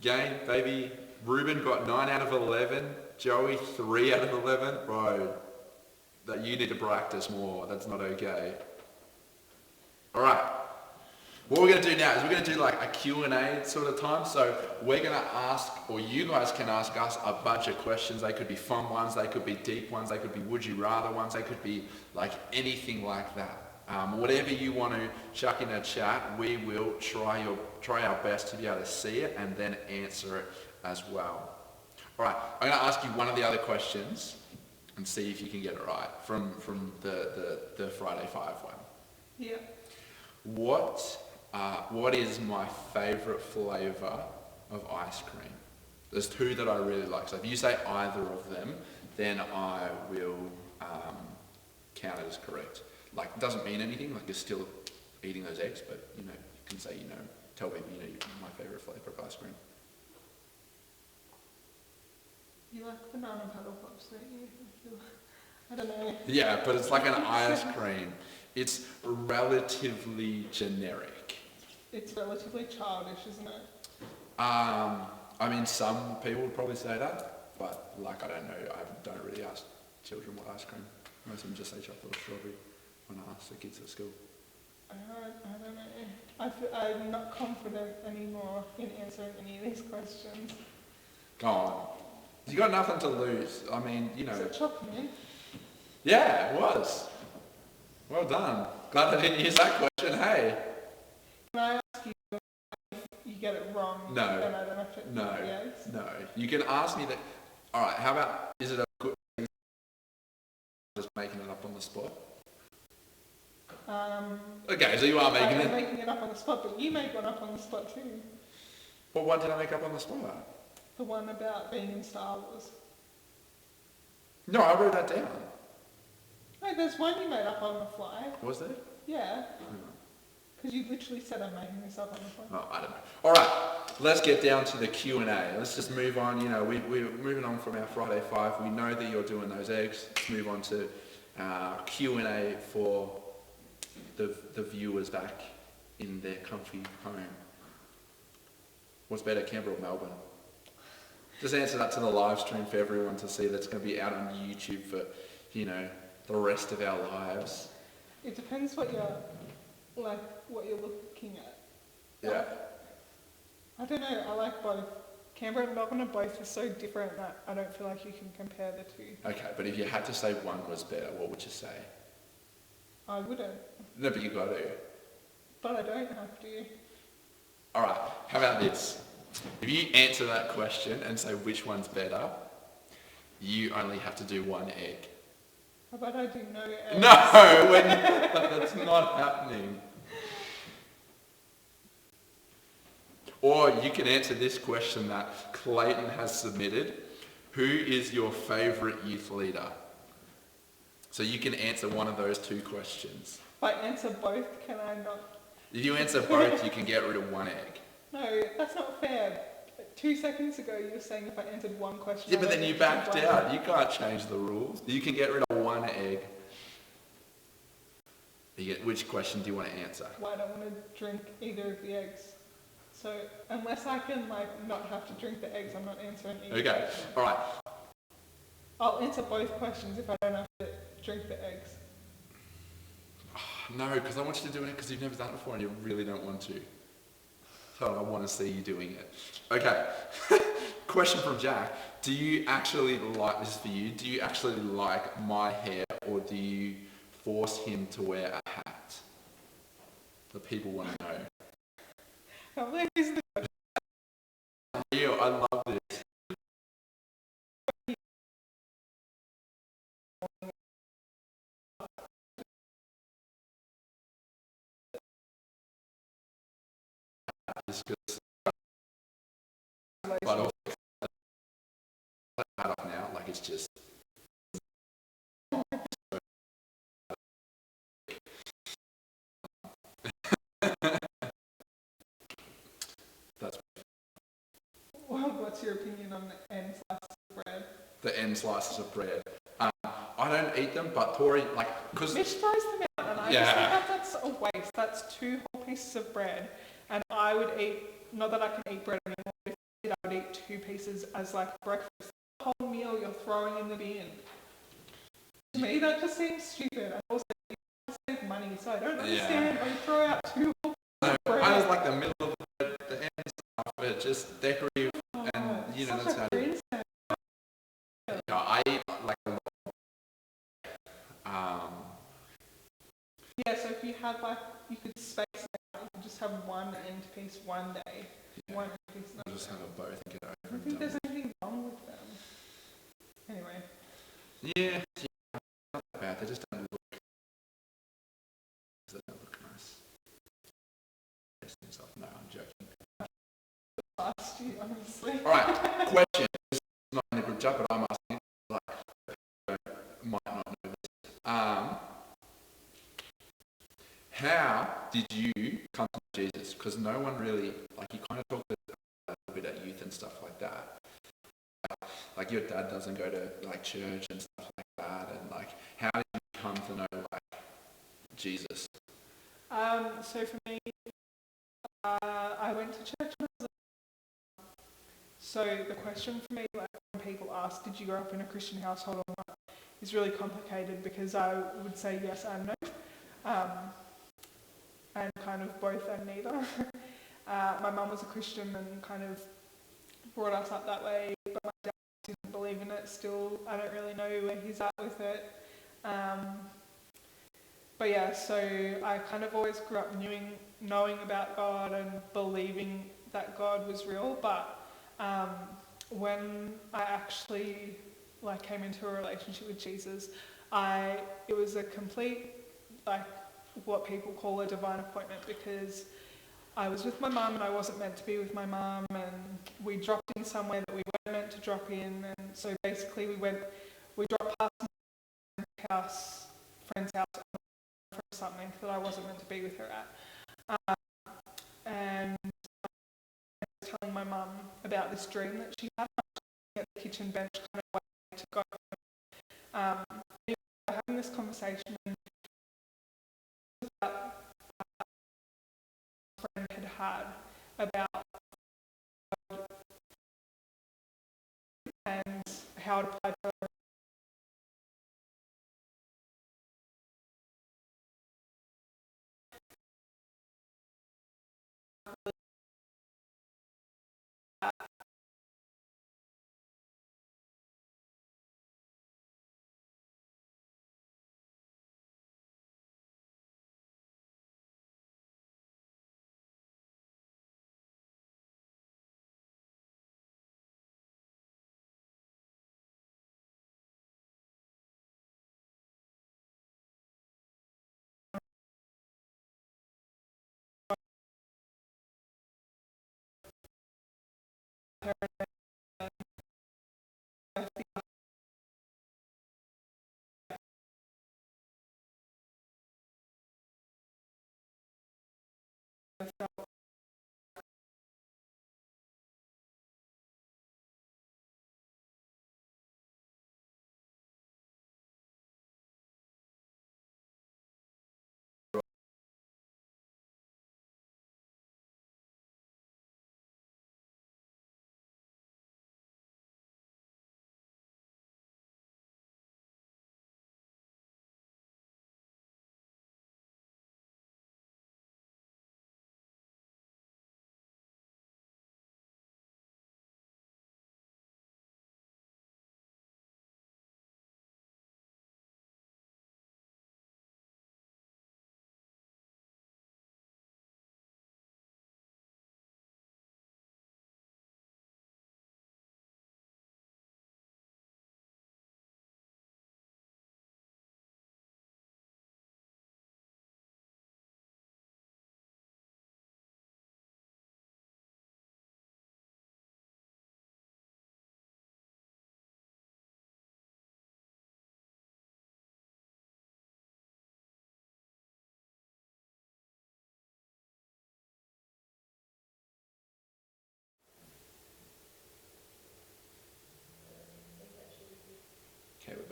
S2: game. Baby Ruben got 9 out of 11. Joey 3 out of 11. Bro, that you need to practice more. That's not okay. Alright, what we're going to do now is we're going to do like a Q&A sort of time. So we're going to ask, or you guys can ask us a bunch of questions. They could be fun ones, they could be deep ones, they could be would you rather ones, they could be like anything like that. Whatever you want to chuck in a chat, we will try our best to be able to see it and then answer it as well. Alright, I'm going to ask you one of the other questions and see if you can get it right from the Friday 5 one.
S3: Yeah.
S2: What is my favourite flavour of ice cream? There's 2 that I really like. So if you say either of them, then I will count it as correct. Like, it doesn't mean anything. Like, you're still eating those eggs, but you can say tell me my favourite flavour of ice cream.
S3: You like banana paddle pops, don't you? I don't know.
S2: Yeah, but it's like an ice cream. It's relatively generic.
S3: It's relatively childish, isn't it?
S2: I mean, some people would probably say that, but like, I don't know. I don't really ask children what ice cream. Most of them just say chocolate or strawberry when I ask the kids at school.
S3: I don't know. I'm not confident anymore in answering any of these questions.
S2: Go on. You got nothing to lose. I mean,
S3: Is it chocolate?
S2: Yeah, it was. Well done. Glad I didn't use that question. Hey.
S3: Can I ask you if you get it wrong?
S2: No.
S3: Then I don't have to.
S2: No.
S3: Yes?
S2: No. You can ask me that. All right. How about? Is it a good thing just making it up on the spot? Okay, so you are making it.
S3: I'm making it up on the spot, but you made one up on the spot too.
S2: What one did I make up on the spot?
S3: The one about being in Star Wars.
S2: No, I wrote that down.
S3: No, there's one you made up on the fly.
S2: Was there?
S3: Yeah. Because you literally said I'm making this up on the fly.
S2: Oh, I don't know. All right, let's get down to the Q&A. Let's just move on. We're moving on from our Friday 5. We know that you're doing those eggs. Let's move on to Q&A for the viewers back in their comfy home. What's better, Canberra or Melbourne? Just answer that to the live stream for everyone to see. That's going to be out on YouTube for, the rest of our lives.
S3: It depends what you're looking at.
S2: Yeah.
S3: I don't know, I like both. Canberra and Melbourne are both so different that I don't feel like you can compare the two.
S2: Okay, but if you had to say one was better, what would you say?
S3: I wouldn't.
S2: No, but you got to.
S3: But I don't have to.
S2: All right, how about this? If you answer that question and say which one's better, you only have to do one egg.
S3: How about I do no eggs?
S2: No, that's not happening. Or you can answer this question that Clayton has submitted. Who is your favourite youth leader? So you can answer one of those two questions.
S3: If I answer both, can I not?
S2: If you answer both, you can get rid of one egg.
S3: No, that's not fair. 2 seconds ago you were saying if I answered one question...
S2: Yeah, but then you backed out. You can't change the rules. You can get rid of one egg. Which question do you want to answer?
S3: Well, I don't want to drink either of the eggs. So unless I can not have to drink the eggs, I'm not answering either.
S2: Okay, alright.
S3: I'll answer both questions if I don't have to drink the eggs.
S2: No, because I want you to do it because you've never done it before and you really don't want to. So I want to see you doing it. Okay. Question from Jack. Do you actually like, this is for you, do you actually like my hair or do you force him to wear a hat? The people want to know.
S3: I believe this is the
S2: Yeah, I love this. Just because, but also, hat up now, like it's just. That's.
S3: Well, what's your opinion on the end slices of bread?
S2: The end slices of bread. I don't eat them, but Tori, because...
S3: Mitch throws them out, and I just think that's a waste. That's 2 whole pieces of bread, and I would eat, not that I can eat bread anymore, but if I did, I would eat 2 pieces as breakfast. The whole meal you're throwing in the bin. To me, that just seems stupid, and also you can't save money, so I don't understand why you throw out 2 whole pieces of bread.
S2: I just like the middle of the bread, the end stuff, but just decorative, and that's how you... I eat
S3: yeah, so if you had you could space it out, you could just have one end piece one day, one end piece another.
S2: I'll just have it both and get over
S3: I don't think there's anything wrong with them. Anyway.
S2: Yeah, not that bad, they just don't look... They don't look nice. No, I'm joking.
S3: Last year, honestly.
S2: Alright, question. This is not in a group chat, but I'm asking, might not know this. How did you come to know Jesus? Because no one really, you kind of talked a little bit at youth and stuff like that. Your dad doesn't go to church and stuff like that, and how did you come to know Jesus?
S3: So for me, I went to church when I was so the question for me, when people ask, did you grow up in a Christian household or not, is really complicated because I would say yes and no. And kind of both and neither. My mum was a Christian and kind of brought us up that way, but my dad didn't believe in it still. I don't really know where he's at with it. But yeah, so I kind of always grew up knowing about God and believing that God was real, but when I actually came into a relationship with Jesus, it was a complete what people call a divine appointment, because I was with my mum and I wasn't meant to be with my mum, and we dropped in somewhere that we weren't meant to drop in, and so basically we dropped past my friend's house for something that I wasn't meant to be with her at. And I was telling my mum about this dream that she had at the kitchen bench kind of way to go. Having this conversation that my friend had about and how it applied to her.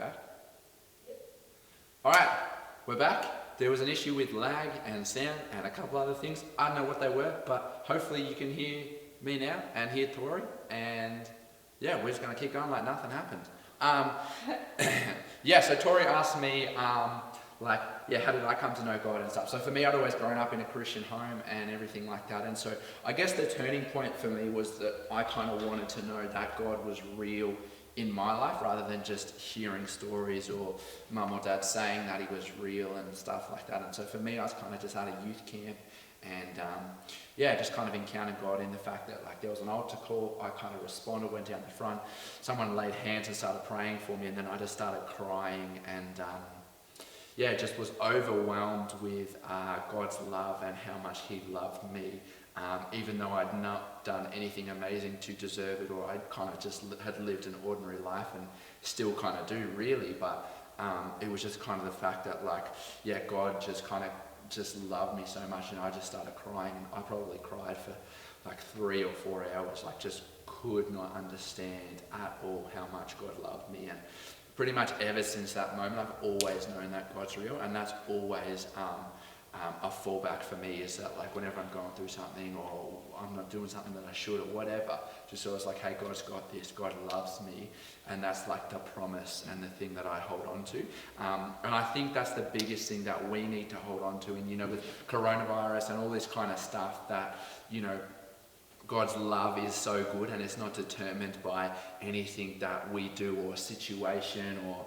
S2: back? Alright, we're back. There was an issue with lag and sound and a couple other things. I don't know what they were, but hopefully you can hear me now and hear Tori. And yeah, we're just going to keep going like nothing happened. Yeah, so Tori asked me, how did I come to know God and stuff? So for me, I'd always grown up in a Christian home and everything like that. And so I guess the turning point for me was that I kind of wanted to know that God was real in my life rather than just hearing stories or mum or dad saying that he was real and stuff like that. And so for me, I was kind of just at a youth camp and just kind of encountered God in the fact that like there was an altar call. I kind of responded, went down the front, someone laid hands and started praying for me, and then I just started crying and just was overwhelmed with God's love and how much he loved me. Even though I'd not done anything amazing to deserve it, or I'd kind of just had lived an ordinary life and still kind of do really, but it was just kind of the fact that God just kind of just loved me so much, and I just started crying, and I probably cried for like 3 or 4 hours, like just could not understand at all how much God loved me. And pretty much ever since that moment, I've always known that God's real, and that's always a fallback for me, is that like whenever I'm going through something or I'm not doing something that I should or whatever, just always like, hey, God's got this, God loves me, and that's like the promise and the thing that I hold on to. And I think that's the biggest thing that we need to hold on to, and with coronavirus and all this kind of stuff, that God's love is so good, and it's not determined by anything that we do or situation, or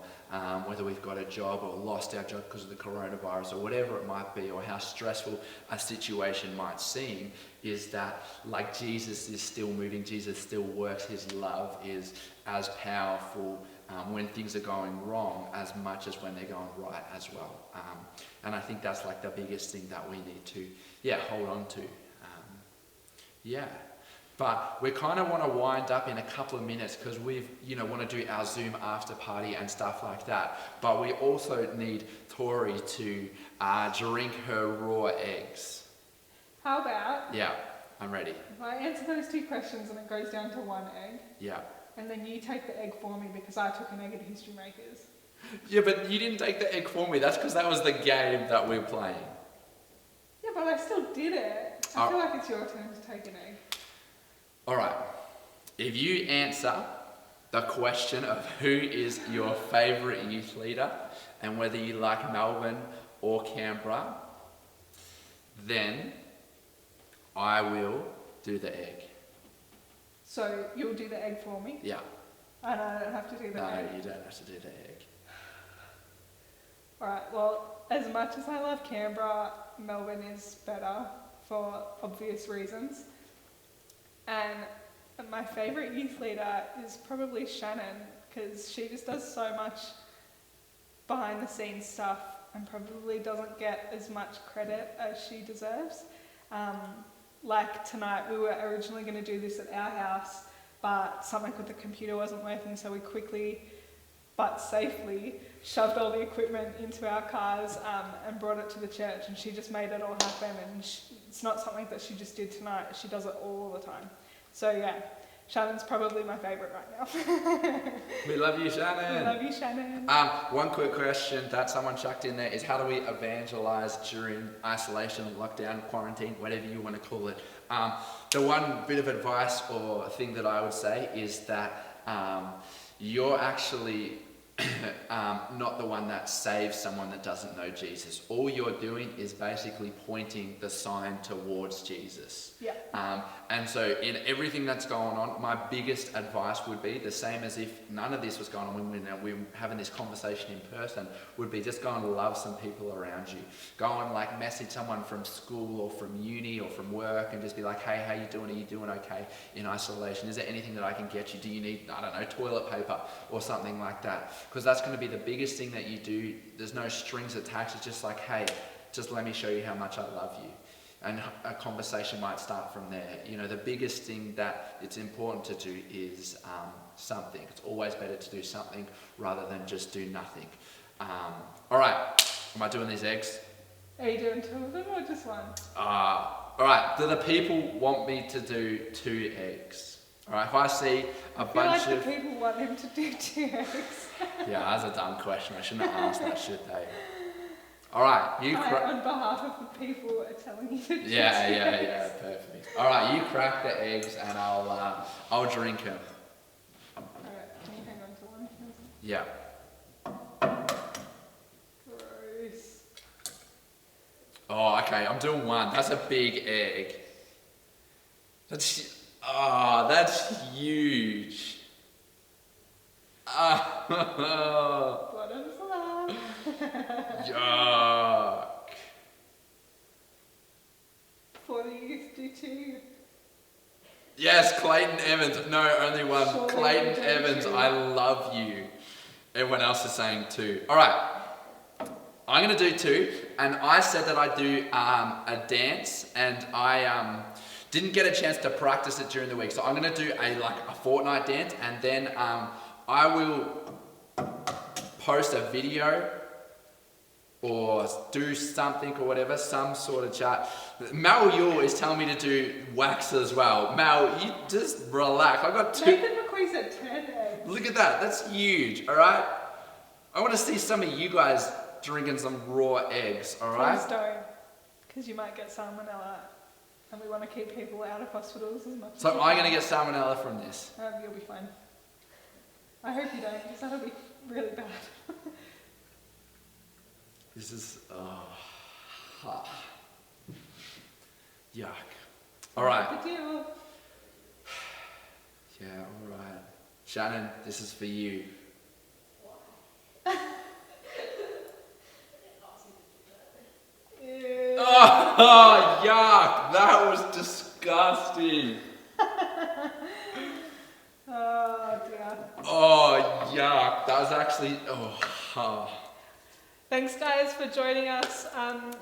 S2: whether we've got a job or lost our job because of the coronavirus or whatever it might be, or how stressful a situation might seem, is that like Jesus is still moving, Jesus still works, his love is as powerful when things are going wrong as much as when they're going right as well. And I think that's like the biggest thing that we need to hold on to. But we kind of want to wind up in a couple of minutes because we've, want to do our Zoom after party and stuff like that. But we also need Tori to drink her raw eggs.
S3: How about?
S2: Yeah, I'm ready.
S3: If I answer those 2 questions and it goes down to 1 egg.
S2: Yeah.
S3: And then you take the egg for me because I took an egg at History Makers.
S2: Yeah, but you didn't take the egg for me. That's because that was the game that we were playing.
S3: Yeah, but I still did it. I feel like it's your turn to take an egg.
S2: All right. If you answer the question of who is your favourite youth leader and whether you like Melbourne or Canberra, then I will do the egg.
S3: So you'll do the egg for me?
S2: Yeah.
S3: And I don't have to do the egg?
S2: No, you don't have to do the egg.
S3: Alright, well, as much as I love Canberra, Melbourne is better for obvious reasons. And my favourite youth leader is probably Shannon, because she just does so much behind the scenes stuff and probably doesn't get as much credit as she deserves. Like tonight, we were originally going to do this at our house, but something with the computer wasn't working, so we quickly but safely shoved all the equipment into our cars and brought it to the church, and she just made it all happen. And it's not something that she just did tonight, she does it all the time. So yeah, Shannon's probably my favourite right now.
S2: We love you, Shannon.
S3: We love you, Shannon.
S2: One quick question that someone chucked in there is, how do we evangelise during isolation, lockdown, quarantine, whatever you want to call it? The one bit of advice or thing that I would say is that you're actually not the one that saves someone that doesn't know Jesus. All you're doing is basically pointing the sign towards Jesus.
S3: Yeah.
S2: And so in everything that's going on, my biggest advice would be the same as if none of this was going on when we're having this conversation in person, would be just go and love some people around you. Go and like message someone from school or from uni or from work and just be like, hey, how you doing? Are you doing okay in isolation? Is there anything that I can get you? Do you need, I don't know, toilet paper or something like that? Because that's going to be the biggest thing that you do. There's no strings attached. It's just like, hey, just let me show you how much I love you. And a conversation might start from there. The biggest thing that it's important to do is something. It's always better to do something rather than just do nothing. All right, am I doing these eggs?
S3: Are you doing 2 of them or just 1?
S2: All right, do the people want me to do 2 eggs? Alright, if I see a bunch
S3: I feel
S2: of...
S3: like the people want him to do 2 eggs.
S2: Yeah, that's a dumb question. I shouldn't have asked that, should they? Alright, you
S3: on behalf of the people are telling you to do 2
S2: Yeah, perfect. Alright, you crack the eggs and I'll drink them.
S3: Alright, can you hang on to one?
S2: Yeah.
S3: Gross.
S2: Oh, okay, I'm doing one. That's a big egg. That's huge.
S3: Bottoms up.
S2: Yuck.
S3: 40 youth do 2.
S2: Yes, Clayton Evans. No, only one.
S3: Surely
S2: Clayton
S3: you do
S2: Evans,
S3: 2.
S2: I love you. Everyone else is saying 2. Alright. I'm going to do 2, and I said that I'd do a dance, and I didn't get a chance to practice it during the week. So I'm going to do a fortnight dance, and then I will post a video or do something or whatever, some sort of chat. Mal Yule is telling me to do wax as well. Mal, you just relax. I got 2.
S3: Nathan McQueen said 10 eggs.
S2: Look at that. That's huge. All right. I want to see some of you guys drinking some raw eggs. All right.
S3: Please don't, because you might get salmonella, and we want to keep people out of hospitals as much as
S2: So
S3: we
S2: I'm
S3: can.
S2: going to get salmonella from this.
S3: You'll be fine. I hope you don't, because that'll be really bad.
S2: This is yuck. All right.
S3: Good deal.
S2: Yeah. All right. Shannon, this is for you.
S3: Ew.
S2: Oh, yuck! That was disgusting.
S3: Oh dear.
S2: Oh, yuck! That was actually
S3: Thanks guys for joining us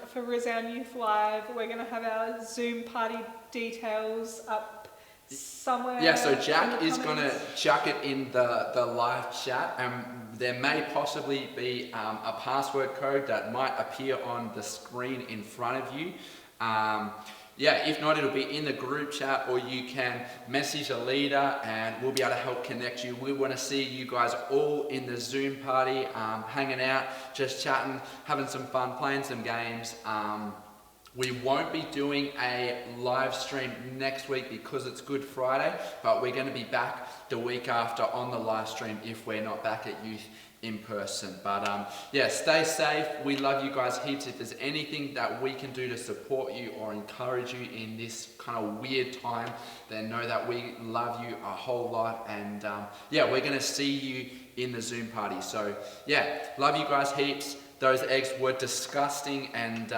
S3: for Rsnd Youth Live. We're going to have our Zoom party details up somewhere.
S2: Yeah, so Jack
S3: in the
S2: is going to
S3: comments.
S2: chuck it in the live chat, and there may possibly be a password code that might appear on the screen in front of you. Yeah, if not, it'll be in the group chat, or you can message a leader and we'll be able to help connect you. We want to see you guys all in the Zoom party, hanging out, just chatting, having some fun, playing some games. We won't be doing a live stream next week because it's Good Friday, but we're going to be back the week after on the live stream if we're not back at youth in person. But yeah, stay safe. We love you guys heaps. If there's anything that we can do to support you or encourage you in this kind of weird time, then know that we love you a whole lot. And yeah, we're going to see you in the Zoom party. So yeah, love you guys heaps. Those eggs were disgusting, and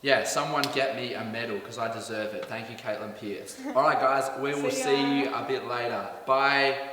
S2: yeah, someone get me a medal because I deserve it. Thank you, Caitlin Pierce. All right, guys, we will see you a bit later. Bye.